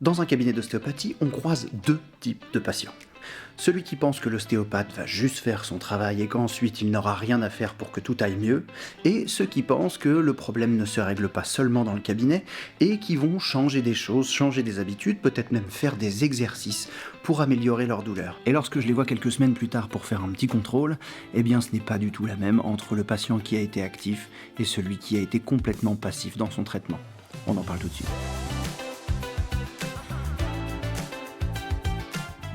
Dans un cabinet d'ostéopathie, on croise deux types de patients. Celui qui pense que l'ostéopathe va juste faire son travail et qu'ensuite il n'aura rien à faire pour que tout aille mieux, et ceux qui pensent que le problème ne se règle pas seulement dans le cabinet et qui vont changer des choses, changer des habitudes, peut-être même faire des exercices pour améliorer leur douleur. Et lorsque je les vois quelques semaines plus tard pour faire un petit contrôle, eh bien ce n'est pas du tout la même entre le patient qui a été actif et celui qui a été complètement passif dans son traitement. On en parle tout de suite.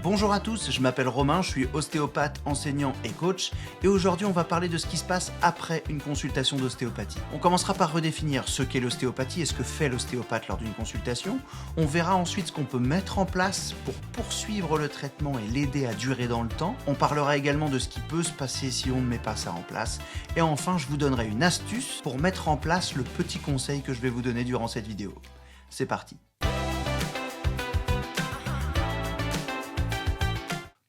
Bonjour à tous, je m'appelle Romain, je suis ostéopathe, enseignant et coach, et aujourd'hui on va parler de ce qui se passe après une consultation d'ostéopathie. On commencera par redéfinir ce qu'est l'ostéopathie et ce que fait l'ostéopathe lors d'une consultation. On verra ensuite ce qu'on peut mettre en place pour poursuivre le traitement et l'aider à durer dans le temps. On parlera également de ce qui peut se passer si on ne met pas ça en place. Et enfin, je vous donnerai une astuce pour mettre en place le petit conseil que je vais vous donner durant cette vidéo. C'est parti.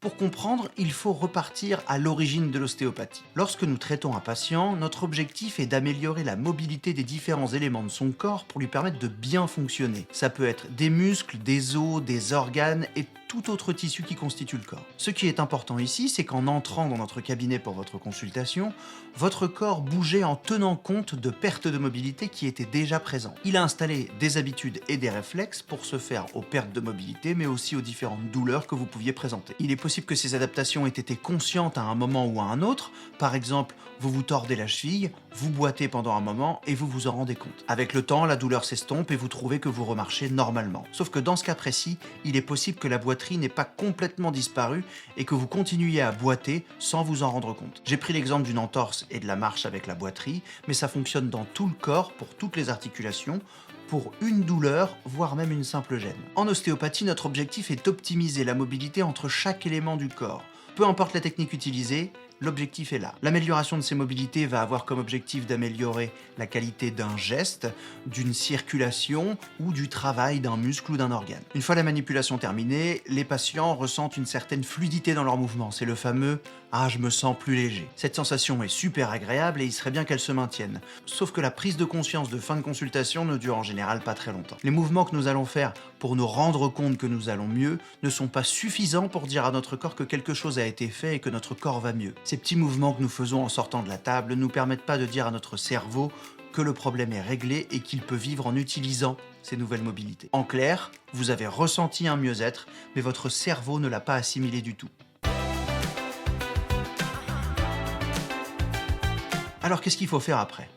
Pour comprendre, il faut repartir à l'origine de l'ostéopathie. Lorsque nous traitons un patient, notre objectif est d'améliorer la mobilité des différents éléments de son corps pour lui permettre de bien fonctionner. Ça peut être des muscles, des os, des organes et tout autre tissu qui constitue le corps. Ce qui est important ici, c'est qu'en entrant dans notre cabinet pour votre consultation, votre corps bougeait en tenant compte de pertes de mobilité qui étaient déjà présentes. Il a installé des habitudes et des réflexes pour se faire aux pertes de mobilité, mais aussi aux différentes douleurs que vous pouviez présenter. Il est possible que ces adaptations aient été conscientes à un moment ou à un autre. Par exemple, vous vous tordez la cheville, vous boitez pendant un moment et vous vous en rendez compte. Avec le temps, la douleur s'estompe et vous trouvez que vous remarchez normalement. Sauf que dans ce cas précis, il est possible que la boiterie n'ait pas complètement disparu et que vous continuiez à boiter sans vous en rendre compte. J'ai pris l'exemple d'une entorse et de la marche avec la boiterie, mais ça fonctionne dans tout le corps, pour toutes les articulations, pour une douleur, voire même une simple gêne. En ostéopathie, notre objectif est d'optimiser la mobilité entre chaque élément du corps. Peu importe la technique utilisée, l'objectif est là. L'amélioration de ces mobilités va avoir comme objectif d'améliorer la qualité d'un geste, d'une circulation ou du travail d'un muscle ou d'un organe. Une fois la manipulation terminée, les patients ressentent une certaine fluidité dans leurs mouvements. C'est le fameux « Ah, je me sens plus léger ». Cette sensation est super agréable et il serait bien qu'elle se maintienne. Sauf que la prise de conscience de fin de consultation ne dure en général pas très longtemps. Les mouvements que nous allons faire pour nous rendre compte que nous allons mieux ne sont pas suffisants pour dire à notre corps que quelque chose a été fait et que notre corps va mieux. Ces petits mouvements que nous faisons en sortant de la table ne nous permettent pas de dire à notre cerveau que le problème est réglé et qu'il peut vivre en utilisant ces nouvelles mobilités. En clair, vous avez ressenti un mieux-être, mais votre cerveau ne l'a pas assimilé du tout. Alors qu'est-ce qu'il faut faire après?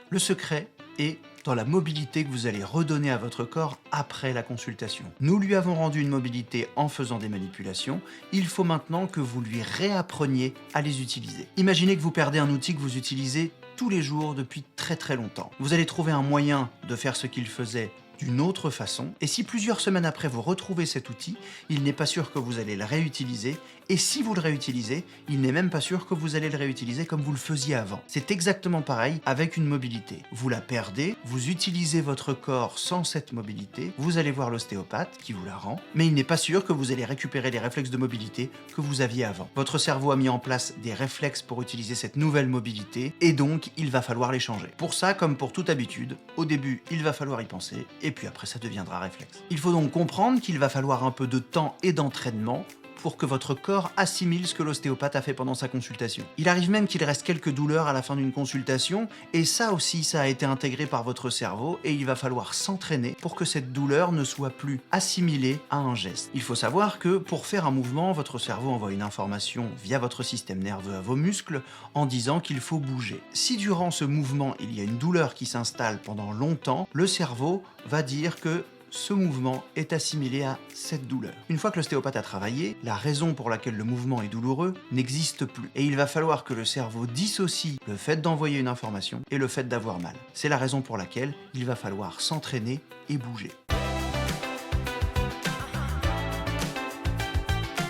Le secret est dans la mobilité que vous allez redonner à votre corps après la consultation. Nous lui avons rendu une mobilité en faisant des manipulations, il faut maintenant que vous lui réappreniez à les utiliser. Imaginez que vous perdez un outil que vous utilisez tous les jours depuis très longtemps. Vous allez trouver un moyen de faire ce qu'il faisait d'une autre façon, et si plusieurs semaines après vous retrouvez cet outil, il n'est pas sûr que vous allez le réutiliser, et si vous le réutilisez, il n'est même pas sûr que vous allez le réutiliser comme vous le faisiez avant. C'est exactement pareil avec une mobilité. Vous la perdez, vous utilisez votre corps sans cette mobilité, vous allez voir l'ostéopathe qui vous la rend, mais il n'est pas sûr que vous allez récupérer les réflexes de mobilité que vous aviez avant. Votre cerveau a mis en place des réflexes pour utiliser cette nouvelle mobilité, et donc il va falloir les changer. Pour ça, comme pour toute habitude, au début, il va falloir y penser, et puis après ça deviendra réflexe. Il faut donc comprendre qu'il va falloir un peu de temps et d'entraînement pour que votre corps assimile ce que l'ostéopathe a fait pendant sa consultation. Il arrive même qu'il reste quelques douleurs à la fin d'une consultation, et ça aussi, ça a été intégré par votre cerveau, et il va falloir s'entraîner pour que cette douleur ne soit plus assimilée à un geste. Il faut savoir que pour faire un mouvement, votre cerveau envoie une information via votre système nerveux à vos muscles en disant qu'il faut bouger. Si durant ce mouvement, il y a une douleur qui s'installe pendant longtemps, le cerveau va dire que ce mouvement est assimilé à cette douleur. Une fois que l'ostéopathe a travaillé, la raison pour laquelle le mouvement est douloureux n'existe plus. Et il va falloir que le cerveau dissocie le fait d'envoyer une information et le fait d'avoir mal. C'est la raison pour laquelle il va falloir s'entraîner et bouger.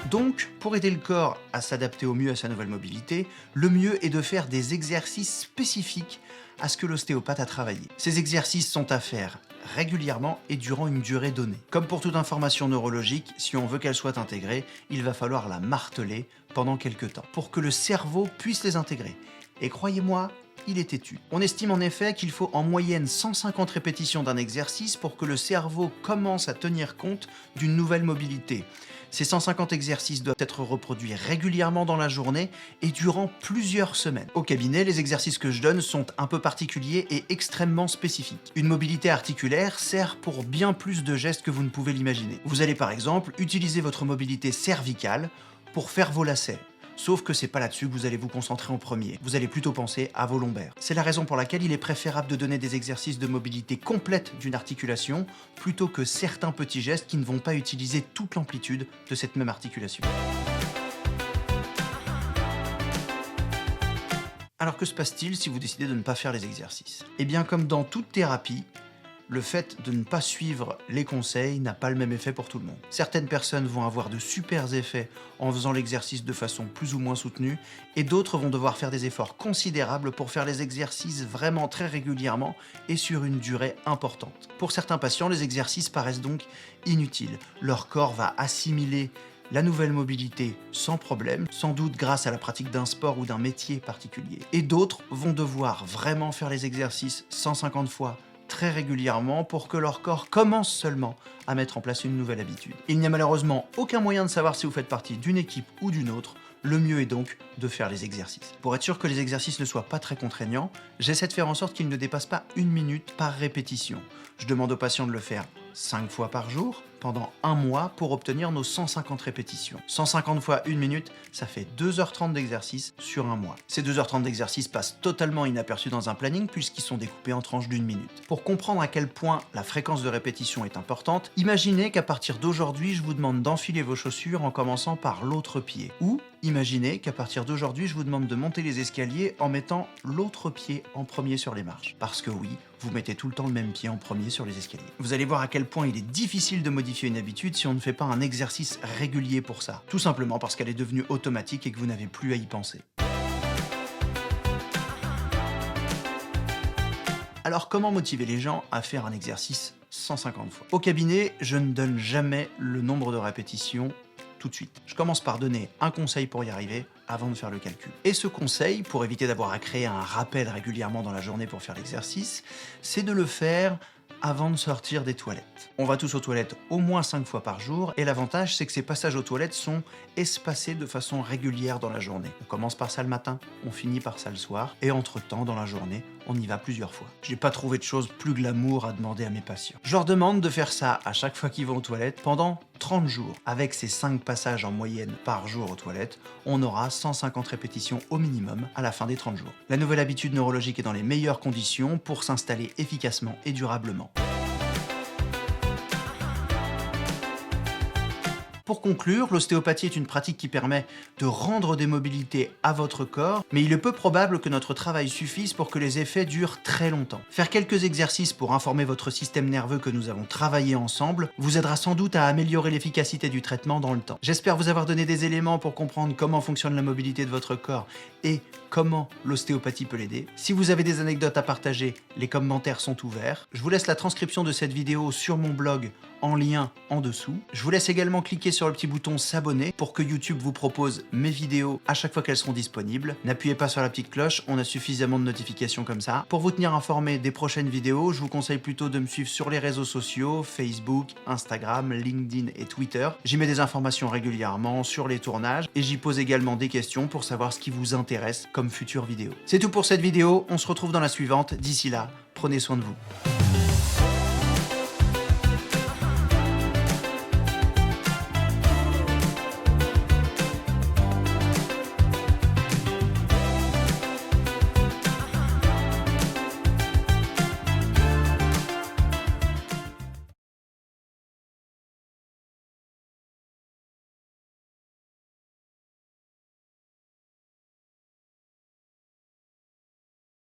Donc, pour aider le corps à s'adapter au mieux à sa nouvelle mobilité, le mieux est de faire des exercices spécifiques à ce que l'ostéopathe a travaillé. Ces exercices sont à faire régulièrement et durant une durée donnée. Comme pour toute information neurologique, si on veut qu'elle soit intégrée, il va falloir la marteler pendant quelques temps pour que le cerveau puisse les intégrer. Et croyez-moi, il est têtu. On estime en effet qu'il faut en moyenne 150 répétitions d'un exercice pour que le cerveau commence à tenir compte d'une nouvelle mobilité. Ces 150 exercices doivent être reproduits régulièrement dans la journée et durant plusieurs semaines. Au cabinet, les exercices que je donne sont un peu particuliers et extrêmement spécifiques. Une mobilité articulaire sert pour bien plus de gestes que vous ne pouvez l'imaginer. Vous allez par exemple utiliser votre mobilité cervicale pour faire vos lacets. Sauf que c'est pas là-dessus que vous allez vous concentrer en premier. Vous allez plutôt penser à vos lombaires. C'est la raison pour laquelle il est préférable de donner des exercices de mobilité complète d'une articulation plutôt que certains petits gestes qui ne vont pas utiliser toute l'amplitude de cette même articulation. Alors que se passe-t-il si vous décidez de ne pas faire les exercices? Eh bien, comme dans toute thérapie, le fait de ne pas suivre les conseils n'a pas le même effet pour tout le monde. Certaines personnes vont avoir de super effets en faisant l'exercice de façon plus ou moins soutenue, et d'autres vont devoir faire des efforts considérables pour faire les exercices vraiment très régulièrement et sur une durée importante. Pour certains patients, les exercices paraissent donc inutiles. Leur corps va assimiler la nouvelle mobilité sans problème, sans doute grâce à la pratique d'un sport ou d'un métier particulier. Et d'autres vont devoir vraiment faire les exercices 150 fois, très régulièrement pour que leur corps commence seulement à mettre en place une nouvelle habitude. Il n'y a malheureusement aucun moyen de savoir si vous faites partie d'une équipe ou d'une autre. Le mieux est donc de faire les exercices. Pour être sûr que les exercices ne soient pas très contraignants, j'essaie de faire en sorte qu'ils ne dépassent pas 1 minute par répétition. Je demande aux patients de le faire 5 fois par jour, pendant un mois, pour obtenir nos 150 répétitions. 150 fois 1 minute, ça fait 2h30 d'exercice sur un mois. Ces 2h30 d'exercice passent totalement inaperçus dans un planning puisqu'ils sont découpés en tranches d'1 minute. Pour comprendre à quel point la fréquence de répétition est importante, imaginez qu'à partir d'aujourd'hui, je vous demande d'enfiler vos chaussures en commençant par l'autre pied. Ou imaginez qu'à partir d'aujourd'hui, je vous demande de monter les escaliers en mettant l'autre pied en premier sur les marches. Parce que oui, vous mettez tout le temps le même pied en premier sur les escaliers. Vous allez voir à quel point il est difficile de modifier une habitude si on ne fait pas un exercice régulier pour ça. Tout simplement parce qu'elle est devenue automatique et que vous n'avez plus à y penser. Alors comment motiver les gens à faire un exercice 150 fois? Au cabinet, je ne donne jamais le nombre de répétitions tout de suite. Je commence par donner un conseil pour y arriver avant de faire le calcul. Et ce conseil, pour éviter d'avoir à créer un rappel régulièrement dans la journée pour faire l'exercice, c'est de le faire avant de sortir des toilettes. On va tous aux toilettes au moins 5 fois par jour, et l'avantage c'est que ces passages aux toilettes sont espacés de façon régulière dans la journée. On commence par ça le matin, on finit par ça le soir, et entre-temps, dans la journée, on y va plusieurs fois. J'ai pas trouvé de chose plus glamour à demander à mes patients. Je leur demande de faire ça à chaque fois qu'ils vont aux toilettes pendant 30 jours. Avec ces 5 passages en moyenne par jour aux toilettes, on aura 150 répétitions au minimum à la fin des 30 jours. La nouvelle habitude neurologique est dans les meilleures conditions pour s'installer efficacement et durablement. Pour conclure, l'ostéopathie est une pratique qui permet de rendre des mobilités à votre corps, mais il est peu probable que notre travail suffise pour que les effets durent très longtemps. Faire quelques exercices pour informer votre système nerveux que nous avons travaillé ensemble vous aidera sans doute à améliorer l'efficacité du traitement dans le temps. J'espère vous avoir donné des éléments pour comprendre comment fonctionne la mobilité de votre corps et comment l'ostéopathie peut l'aider. Si vous avez des anecdotes à partager, les commentaires sont ouverts. Je vous laisse la transcription de cette vidéo sur mon blog en lien en dessous. Je vous laisse également cliquer sur le petit bouton s'abonner pour que YouTube vous propose mes vidéos à chaque fois qu'elles seront disponibles. N'appuyez pas sur la petite cloche, on a suffisamment de notifications comme ça. Pour vous tenir informé des prochaines vidéos, je vous conseille plutôt de me suivre sur les réseaux sociaux, Facebook, Instagram, LinkedIn et Twitter. J'y mets des informations régulièrement sur les tournages et j'y pose également des questions pour savoir ce qui vous intéresse comme future vidéo. C'est tout pour cette vidéo, on se retrouve dans la suivante. D'ici là, prenez soin de vous.